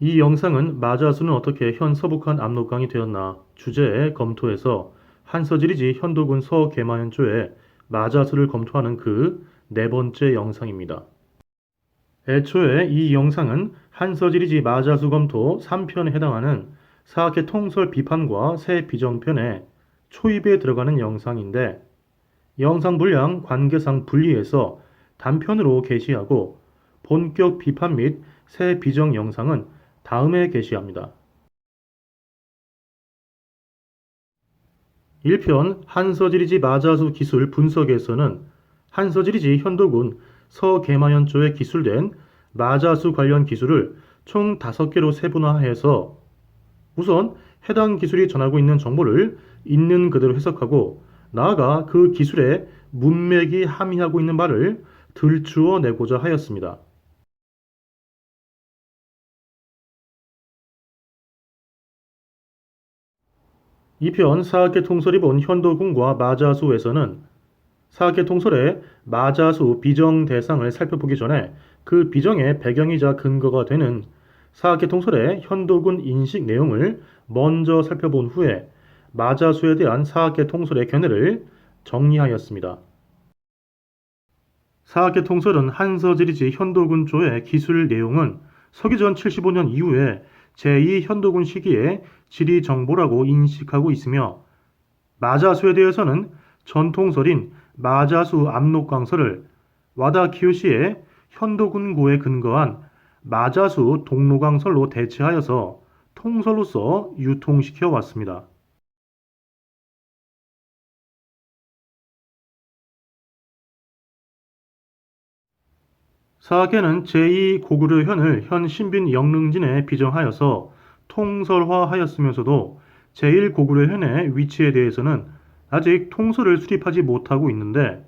이 영상은 마자수는 어떻게 현 서북한 압록강이 되었나 주제에 검토해서 한서질이지 현도군 서계마현조의 마자수를 검토하는 그 네 번째 영상입니다. 애초에 이 영상은 한서질이지 마자수 검토 3편에 해당하는 사학계 통설 비판과 새 비정편의 초입에 들어가는 영상인데 영상 분량 관계상 분리해서 단편으로 게시하고 본격 비판 및 새 비정 영상은 다음에 게시합니다. 1편 한서지리지 마자수 기술 분석에서는 한서지리지 현도군 서계마현조에 기술된 마자수 관련 기술을 총 5개로 세분화해서 우선 해당 기술이 전하고 있는 정보를 있는 그대로 해석하고 나아가 그 기술에 문맥이 함의하고 있는 바를 들추어 내고자 하였습니다. 이편 사학계 통솔이 본 현도군과 마자수에서는 사학계 통솔의 마자수 비정 대상을 살펴보기 전에 그 비정의 배경이자 근거가 되는 사학계 통솔의 현도군 인식 내용을 먼저 살펴본 후에 마자수에 대한 사학계 통솔의 견해를 정리하였습니다. 사학계 통솔은 한서지리지 현도군조의 기술 내용은 서기전 75년 이후에 제2 현도군 시기의 지리 정보라고 인식하고 있으며 마자수에 대해서는 전통설인 마자수 압록강설을 와다 키요시의 현도군고에 근거한 마자수 동로강설로 대체하여서 통설로서 유통시켜 왔습니다. 사학계는 제2고구려현을 현 신빈 영릉진에 비정하여서 통설화하였으면서도 제1고구려현의 위치에 대해서는 아직 통설을 수립하지 못하고 있는데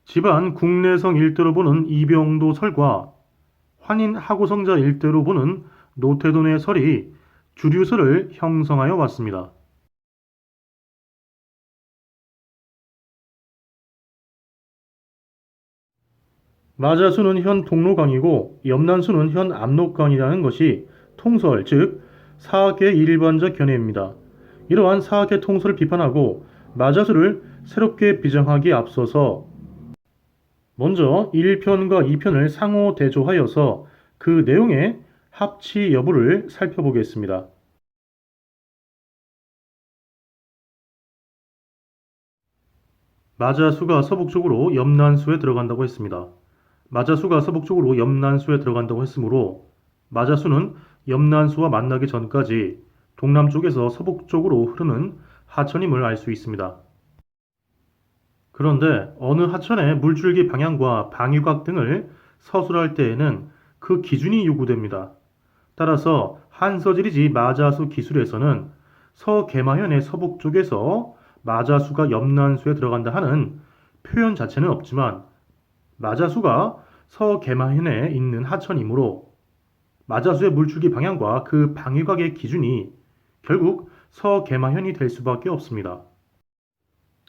집안 국내성 일대로 보는 이병도 설과 환인 하고성자 일대로 보는 노태돈의 설이 주류설을 형성하여 왔습니다. 마자수는 현 동로강이고 염난수는 현 압록강이라는 것이 통설, 즉 사학의 일반적 견해입니다. 이러한 사학의 통설을 비판하고 마자수를 새롭게 비정하기에 앞서서 먼저 1편과 2편을 상호 대조하여서 그 내용의 합치 여부를 살펴보겠습니다. 마자수가 서북쪽으로 염난수에 들어간다고 했습니다. 마자수가 서북쪽으로 염난수에 들어간다고 했으므로 마자수는 염난수와 만나기 전까지 동남쪽에서 서북쪽으로 흐르는 하천임을 알 수 있습니다. 그런데 어느 하천의 물줄기 방향과 방위각 등을 서술할 때에는 그 기준이 요구됩니다. 따라서 한서지리지 마자수 기술에서는 서계마현의 서북쪽에서 마자수가 염난수에 들어간다 하는 표현 자체는 없지만 마자수가 서계마현에 있는 하천이므로 마자수의 물줄기 방향과 그 방위각의 기준이 결국 서계마현이 될 수밖에 없습니다.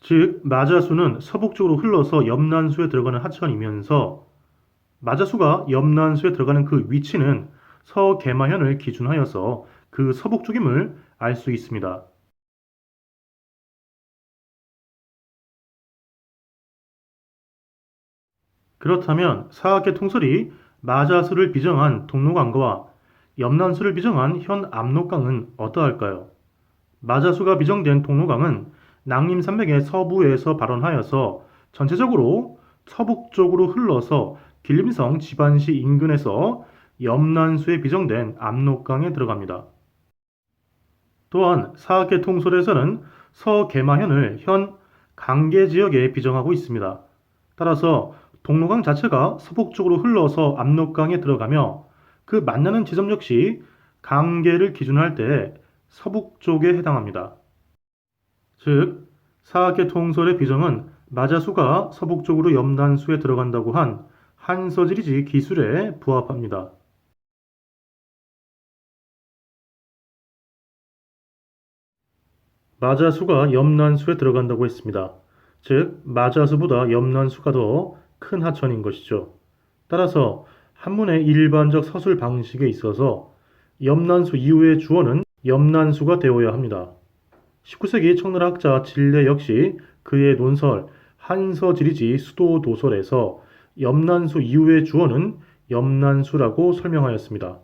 즉 마자수는 서북쪽으로 흘러서 염난수에 들어가는 하천이면서 마자수가 염난수에 들어가는 그 위치는 서계마현을 기준하여서 그 서북쪽임을 알 수 있습니다. 그렇다면 사학계 통설이 마자수를 비정한 동로강과 염난수를 비정한 현 압록강은 어떠할까요? 마자수가 비정된 동로강은 낭림산맥의 서부에서 발원하여서 전체적으로 서북쪽으로 흘러서 길림성 지반시 인근에서 염난수에 비정된 압록강에 들어갑니다. 또한 사학계 통솔에서는 서계마현을 현 강계 지역에 비정하고 있습니다. 따라서 동로강 자체가 서북쪽으로 흘러서 압록강에 들어가며 그 만나는 지점 역시 강계를 기준할 때 서북쪽에 해당합니다. 즉, 사학계 통솔의 비정은 마자수가 서북쪽으로 염난수에 들어간다고 한 한서지리지 기술에 부합합니다. 마자수가 염난수에 들어간다고 했습니다. 즉, 마자수보다 염난수가 더 큰 하천인 것이죠. 따라서 한문의 일반적 서술 방식에 있어서 염난수 이후의 주어는 염난수가 되어야 합니다. 19세기 청나라 학자 진례 역시 그의 논설 한서지리지 수도도설에서 염난수 이후의 주어는 염난수라고 설명하였습니다.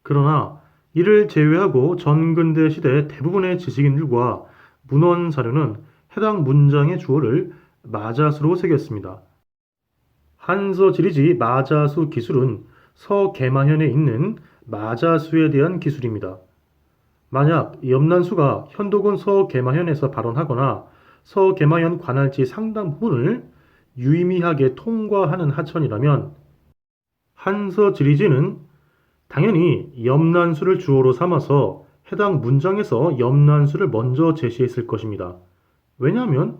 그러나 이를 제외하고 전근대 시대 대부분의 지식인들과 문헌 자료는 해당 문장의 주어를 마자수로 새겼습니다. 한서지리지 마자수 기술은 서계마현에 있는 마자수에 대한 기술입니다. 만약 염난수가 현도군 서계마현에서 발원하거나 서계마현 관할지 상당 부분을 유의미하게 통과하는 하천이라면 한서지리지는 당연히 염난수를 주어로 삼아서 해당 문장에서 염난수를 먼저 제시했을 것입니다. 왜냐하면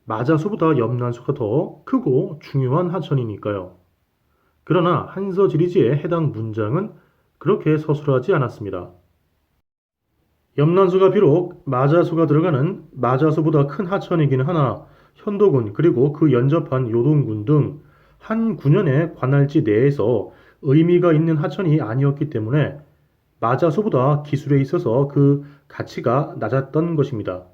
마자수보다 염난수가 더 크고 중요한 하천이니까요. 그러나 한서지리지의 해당 문장은 그렇게 서술하지 않았습니다. 염난수가 비록 마자수가 들어가는 마자수보다 큰 하천이기는 하나 현도군 그리고 그 연접한 요동군 등 한 군현의 관할지 내에서 의미가 있는 하천이 아니었기 때문에 마자수보다 기술에 있어서 그 가치가 낮았던 것입니다.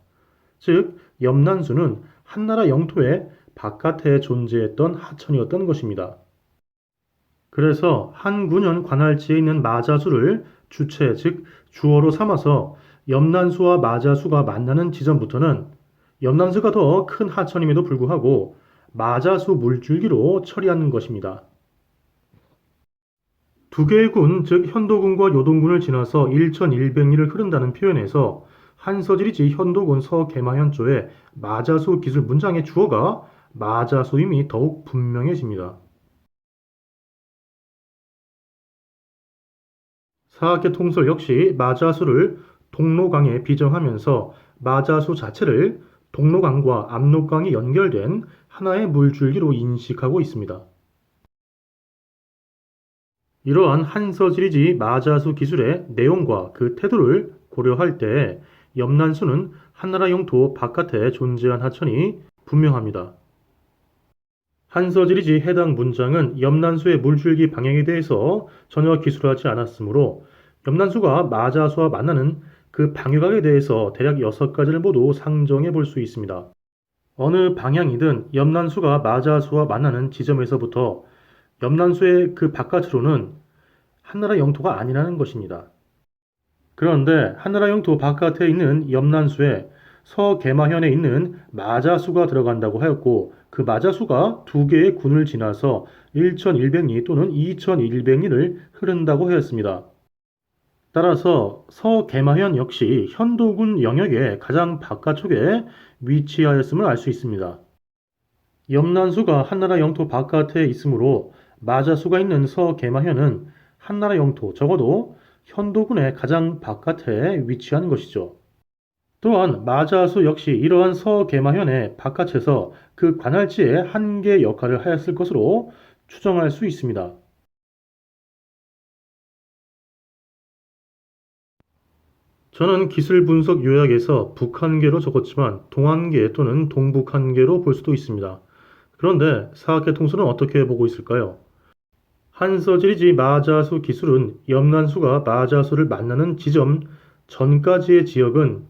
즉, 염난수는 한나라 영토의 바깥에 존재했던 하천이었던 것입니다. 그래서 한 군현 관할지에 있는 마자수를 주체, 즉 주어로 삼아서 염난수와 마자수가 만나는 지점부터는 염난수가 더 큰 하천임에도 불구하고 마자수 물줄기로 처리하는 것입니다. 두 개의 군, 즉 현도군과 요동군을 지나서 1100리를 흐른다는 표현에서 한서지리지 현도군 서계마현조의 마자수 기술 문장의 주어가 마자수임이 더욱 분명해집니다. 사학계 통설 역시 마자수를 동로강에 비정하면서 마자수 자체를 동로강과 압록강이 연결된 하나의 물줄기로 인식하고 있습니다. 이러한 한서지리지 마자수 기술의 내용과 그 태도를 고려할 때 염난수는 한나라 영토 바깥에 존재한 하천이 분명합니다. 한서지리지 해당 문장은 염난수의 물줄기 방향에 대해서 전혀 기술하지 않았으므로 염난수가 마자수와 만나는 그 방위각에 대해서 대략 6가지를 모두 상정해 볼 수 있습니다. 어느 방향이든 염난수가 마자수와 만나는 지점에서부터 염난수의 그 바깥으로는 한나라 영토가 아니라는 것입니다. 그런데 한나라 영토 바깥에 있는 염난수에 서계마현에 있는 마자수가 들어간다고 하였고 그 마자수가 두 개의 군을 지나서 1100리 또는 2100리를 흐른다고 하였습니다. 따라서 서계마현 역시 현도군 영역의 가장 바깥쪽에 위치하였음을 알 수 있습니다. 염난수가 한나라 영토 바깥에 있으므로 마자수가 있는 서계마현은 한나라 영토 적어도 현도군의 가장 바깥에 위치한 것이죠. 또한 마자수 역시 이러한 서계마현의 바깥에서 그 관할지의 한계 역할을 하였을 것으로 추정할 수 있습니다. 저는 기술 분석 요약에서 북한계로 적었지만 동한계 또는 동북한계로 볼 수도 있습니다. 그런데 사학계 통수는 어떻게 보고 있을까요? 한서지리지 마자수 기술은 염난수가 마자수를 만나는 지점 전까지의 지역은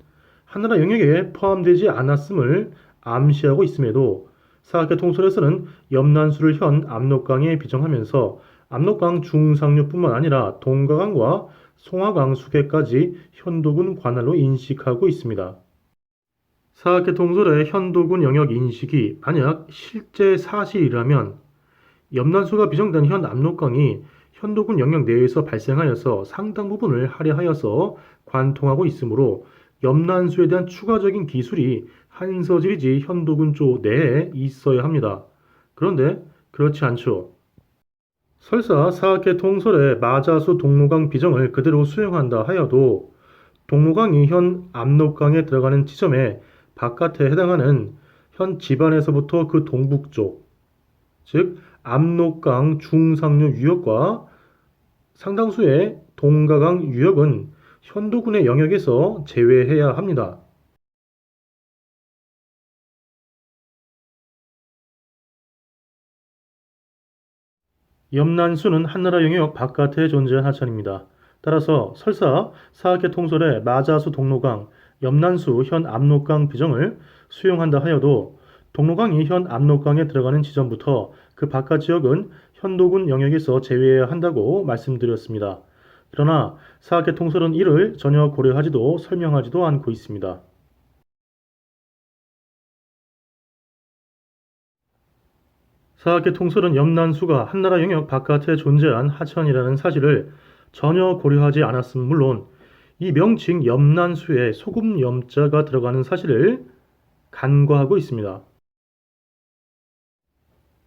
한나라 영역에 포함되지 않았음을 암시하고 있음에도 사학계 통솔에서는 염난수를 현 압록강에 비정하면서 압록강 중상류뿐만 아니라 동가강과 송화강 수계까지 현도군 관할로 인식하고 있습니다. 사학계 통솔의 현도군 영역 인식이 만약 실제 사실이라면 염난수가 비정된 현 압록강이 현도군 영역 내에서 발생하여서 상당 부분을 할애하여서 관통하고 있으므로 염난수에 대한 추가적인 기술이 한서지리지 현도군 쪽 내에 있어야 합니다. 그런데 그렇지 않죠. 설사 사학계 통설의 마자수 동로강 비정을 그대로 수용한다 하여도 동로강이 현 압록강에 들어가는 지점에 바깥에 해당하는 현 집안에서부터 그 동북쪽, 즉 압록강 중상류 유역과 상당수의 동가강 유역은 현도군의 영역에서 제외해야 합니다. 염난수는 한나라 영역 바깥에 존재한 하천입니다. 따라서 설사 사학계 통솔의 마자수 동로강, 염난수 현 압록강 비정을 수용한다 하여도 동로강이 현 압록강에 들어가는 지점부터 그 바깥 지역은 현도군 영역에서 제외해야 한다고 말씀드렸습니다. 그러나 사학계 통솔은 이를 전혀 고려하지도 설명하지도 않고 있습니다. 사학계 통솔은 염난수가 한나라 영역 바깥에 존재한 하천이라는 사실을 전혀 고려하지 않았음 물론 이 명칭 염난수에 소금 염자가 들어가는 사실을 간과하고 있습니다.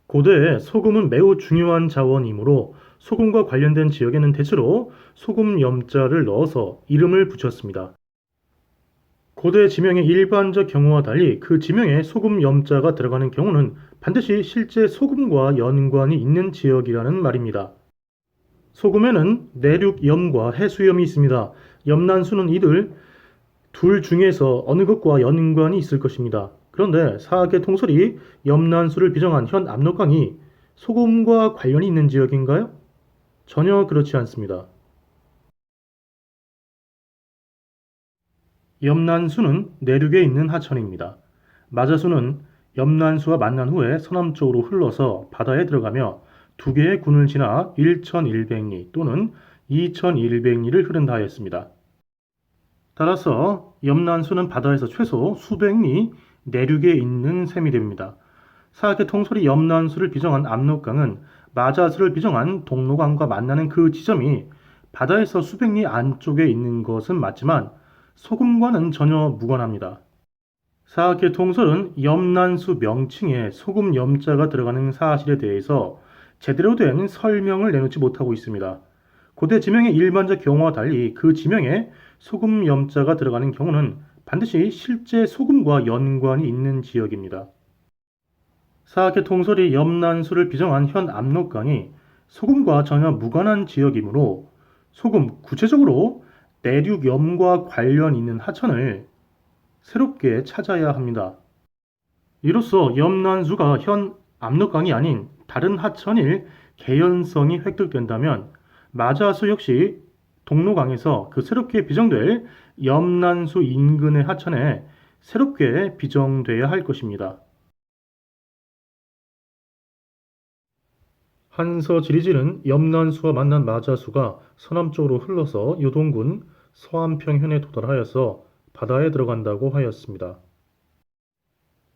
고대에 소금은 매우 중요한 자원이므로 소금과 관련된 지역에는 대체로 소금 염자를 넣어서 이름을 붙였습니다. 고대 지명의 일반적 경우와 달리 그 지명에 소금 염자가 들어가는 경우는 반드시 실제 소금과 연관이 있는 지역이라는 말입니다. 소금에는 내륙염과 해수염이 있습니다. 염난수는 이들 둘 중에서 어느 것과 연관이 있을 것입니다. 그런데 사학의 통솔이 염난수를 비정한 현 압록강이 소금과 관련이 있는 지역인가요? 전혀 그렇지 않습니다. 염난수는 내륙에 있는 하천입니다. 마자수는 염난수와 만난 후에 서남쪽으로 흘러서 바다에 들어가며 두 개의 군을 지나 1100리 또는 2100리를 흐른다 하였습니다. 따라서 염난수는 바다에서 최소 수백리 내륙에 있는 셈이 됩니다. 사학의 통솔이 염난수를 비정한 압록강은 마자수를 비정한 동로강과 만나는 그 지점이 바다에서 수백리 안쪽에 있는 것은 맞지만 소금과는 전혀 무관합니다. 사학의 통솔은 염난수 명칭에 소금 염자가 들어가는 사실에 대해서 제대로 된 설명을 내놓지 못하고 있습니다. 고대 지명의 일반적 경우와 달리 그 지명에 소금 염자가 들어가는 경우는 반드시 실제 소금과 연관이 있는 지역입니다. 사학의 통솔이 염난수를 비정한 현 압록강이 소금과 전혀 무관한 지역이므로 소금, 구체적으로 내륙염과 관련 있는 하천을 새롭게 찾아야 합니다. 이로써 염난수가 현 압록강이 아닌 다른 하천일 개연성이 획득된다면 마자수 역시 동로강에서 그 새롭게 비정될 염난수 인근의 하천에 새롭게 비정돼야 할 것입니다. 한서지리지는 염난수와 만난 마자수가 서남쪽으로 흘러서 요동군 서안평현에 도달하여서 바다에 들어간다고 하였습니다.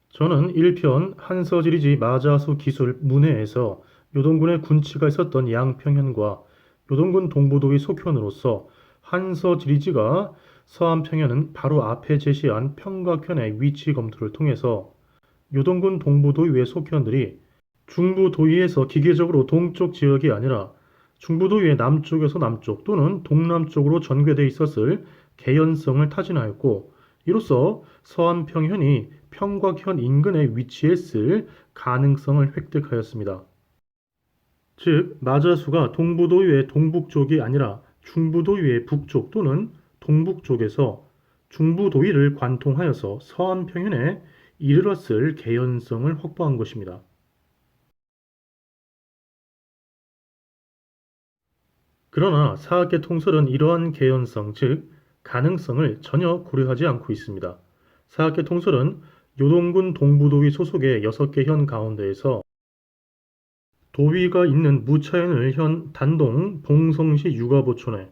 저는 1편 한서지리지 마자수 기술 문해에서 요동군의 군치가 있었던 양평현과 요동군 동부도의 속현으로서 한서지리지가 서안평현은 바로 앞에 제시한 평각현의 위치 검토를 통해서 요동군 동부도의의 속현들이 중부도의에서 기계적으로 동쪽 지역이 아니라 중부도의의 남쪽에서 남쪽 또는 동남쪽으로 전개되어 있었을 개연성을 타진하였고 이로써 서안평현이 평곽현 인근에 위치했을 가능성을 획득하였습니다. 즉 마자수가 동부도의의 동북쪽이 아니라 중부도의의 북쪽 또는 동북쪽에서 중부도의를 관통하여서 서안평현에 이르렀을 개연성을 확보한 것입니다. 그러나 사학계 통설은 이러한 개연성, 즉 가능성을 전혀 고려하지 않고 있습니다. 사학계 통설은 요동군 동부도의 소속의 6개 현 가운데에서 도의가 있는 무차현을 현 단동 봉성시 육아보촌에,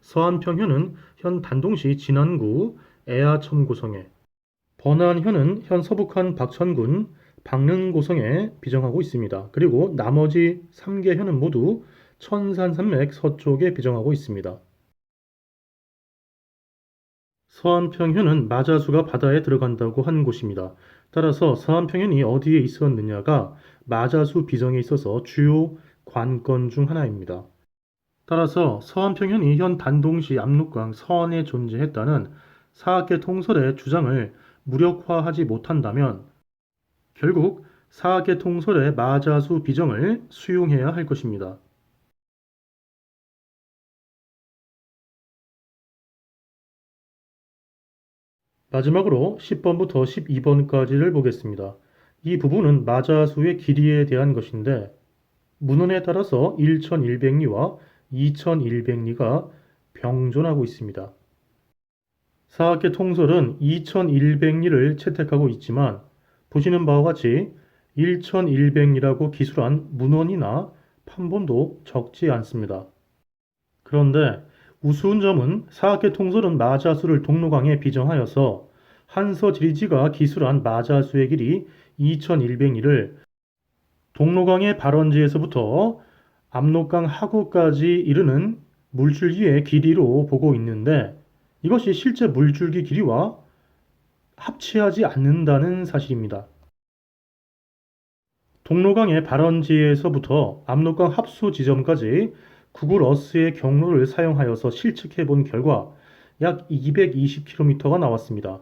서안평현은 현 단동시 진안구 애하천고성에, 번안현은 현 서북한 박천군 박릉고성에 비정하고 있습니다. 그리고 나머지 3개 현은 모두 천산산맥 서쪽에 비정하고 있습니다. 서안평현은 마자수가 바다에 들어간다고 한 곳입니다. 따라서 서안평현이 어디에 있었느냐가 마자수 비정에 있어서 주요 관건 중 하나입니다. 따라서 서안평현이 현 단동시 압록강 서안에 존재했다는 사학계 통설의 주장을 무력화하지 못한다면 결국 사학계 통설의 마자수 비정을 수용해야 할 것입니다. 마지막으로 10번부터 12번까지를 보겠습니다. 이 부분은 마자수의 길이에 대한 것인데 문헌에 따라서 1100리와 2100리가 병존하고 있습니다. 사학계 통설은 2100리를 채택하고 있지만 보시는 바와 같이 1100리라고 기술한 문헌이나 판본도 적지 않습니다. 그런데 우스운 점은 사학계 통설은 마자수를 동로강에 비정하여서 한서지리지가 기술한 마자수의 길이 2100리를 동로강의 발원지에서부터 압록강 하구까지 이르는 물줄기의 길이로 보고 있는데 이것이 실제 물줄기 길이와 합치하지 않는다는 사실입니다. 동로강의 발원지에서부터 압록강 합수 지점까지 구글 어스의 경로를 사용하여서 실측해 본 결과 약 220km가 나왔습니다.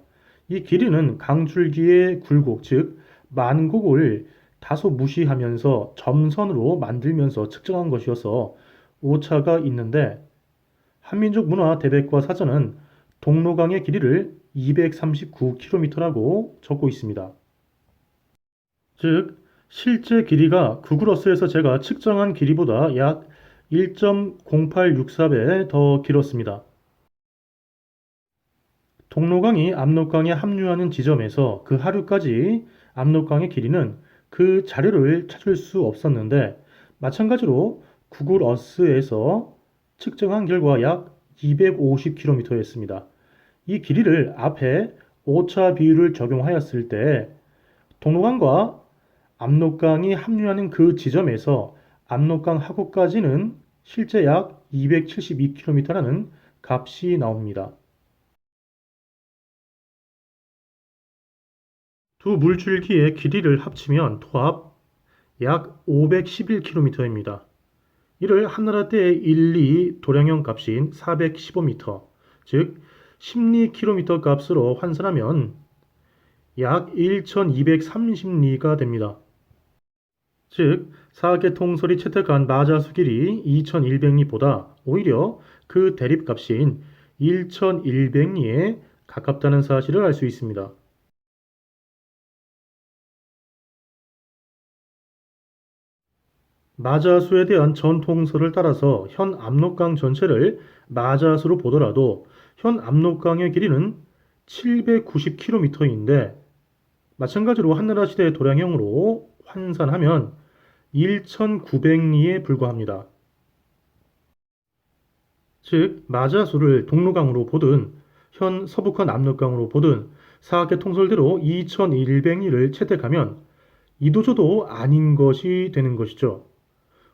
이 길이는 강줄기의 굴곡, 즉 만곡을 다소 무시하면서 점선으로 만들면서 측정한 것이어서 오차가 있는데 한민족 문화 대백과 사전은 동로강의 길이를 239km라고 적고 있습니다. 즉 실제 길이가 구글 어스에서 제가 측정한 길이보다 약 1.0864배 더 길었습니다. 동로강이 압록강에 합류하는 지점에서 그 하류까지 압록강의 길이는 그 자료를 찾을 수 없었는데 마찬가지로 구글 어스에서 측정한 결과 약 250km였습니다. 이 길이를 앞에 오차 비율을 적용하였을 때 동로강과 압록강이 합류하는 그 지점에서 압록강 하구까지는 실제 약 272km라는 값이 나옵니다. 두 물줄기의 길이를 합치면 토합 약 511km입니다. 이를 한나라 때의 1, 2 도량형 값인 415m, 즉 10리km 값으로 환산하면 약 1230리가 됩니다. 즉 사학계 통설이 채택한 마자수 길이 2100리보다 오히려 그 대립값인 1100리에 가깝다는 사실을 알 수 있습니다. 마자수에 대한 전통설을 따라서 현 압록강 전체를 마자수로 보더라도 현 압록강의 길이는 790km인데 마찬가지로 한나라 시대의 도량형으로 환산하면 1900리에 불과합니다. 즉 마자수를 동로강으로 보든 현 서북한 압록강으로 보든 사학계 통설대로 2100리를 채택하면 이도저도 아닌 것이 되는 것이죠.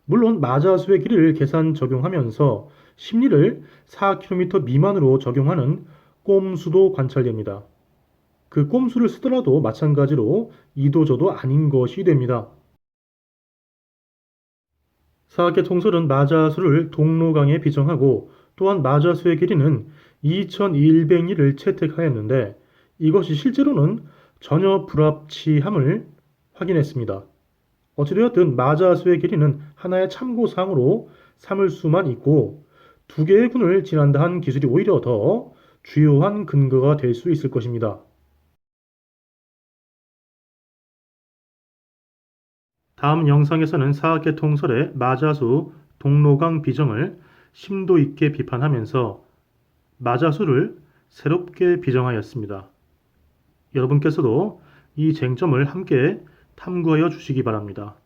물론 마자수의 길이를 계산 적용하면서 심리를 4km 미만으로 적용하는 꼼수도 관찰됩니다. 그 꼼수를 쓰더라도 마찬가지로 이도저도 아닌 것이 됩니다. 사학계 통설은 마자수를 동로강에 비정하고 또한 마자수의 길이는 2100리를 채택하였는데 이것이 실제로는 전혀 불합치함을 확인했습니다. 어찌되었든 마자수의 길이는 하나의 참고사항으로 삼을 수만 있고 두 개의 군을 지난다 한 기술이 오히려 더 주요한 근거가 될 수 있을 것입니다. 다음 영상에서는 사학계 통설의 마자수 동로강 비정을 심도 있게 비판하면서 마자수를 새롭게 비정하였습니다. 여러분께서도 이 쟁점을 함께 탐구하여 주시기 바랍니다.